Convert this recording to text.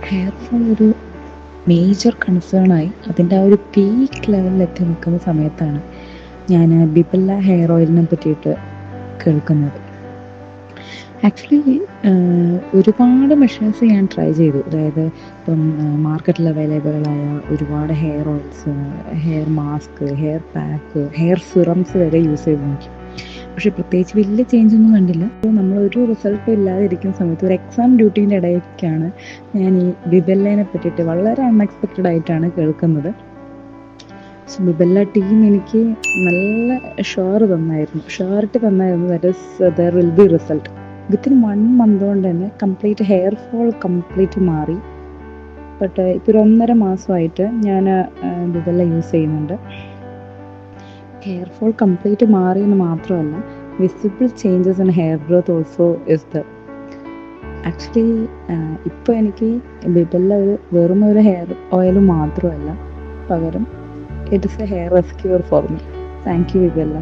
Hair fall ഒരു major കൺസേണായി അതിൻ്റെ ആ ഒരു പീക്ക് ലെവലിൽ എത്തി നിൽക്കുന്ന സമയത്താണ് ഞാൻ ബിബല്ല ഹെയർ ഓയിലിനെ പറ്റിയിട്ട് കേൾക്കുന്നത്. ആക്ച്വലി ഒരുപാട് മെഷേഴ്സ് ഞാൻ ട്രൈ ചെയ്തു. അതായത് ഇപ്പം മാർക്കറ്റിൽ അവൈലബിളായ ഒരുപാട് hair oils, hair mask, hair pack, hair serums വരെ യൂസ് ചെയ്ത് നോക്കി. പക്ഷെ പ്രത്യേകിച്ച് വലിയ ചേഞ്ച് ഒന്നും കണ്ടില്ല. നമ്മളൊരു റിസൾട്ടും ഇല്ലാതെ ഇരിക്കുന്ന സമയത്ത് ഒരു എക്സാം ഡ്യൂട്ടീൻ്റെ ഇടയ്ക്കാണ് ഞാൻ ഈ ബിബെല്ലേനെ പറ്റിയിട്ട് വളരെ അൺഎക്സ്പെക്റ്റഡ് ആയിട്ടാണ് കേൾക്കുന്നത്. സോ ബിബെല്ല ടീം എനിക്ക് നല്ല ഷുവറിറ്റി തന്നായിരുന്നു that is there will be result. Within 1 month കൊണ്ട് തന്നെ കംപ്ലീറ്റ് ഹെയർ ഫോൾ കംപ്ലീറ്റ് മാറി. ബട്ട് ഇപ്പോൾ ഒരു 1.5 മാസമായിട്ട് ഞാൻ ബിബെല്ല യൂസ് ചെയ്യുന്നുണ്ട്. ഹെയർ ഫോൾ കംപ്ലീറ്റ് മാറി എന്ന് മാത്രമല്ല, visible changes in hair growth also is the. Actually ഇപ്പോൾ എനിക്ക് ബിബെല്ല വെറും ഒരു ഹെയർ ഓയിൽ മാത്രമല്ല, പകരം it is a hair rescuer for me. Thank you ബിബെല്ല.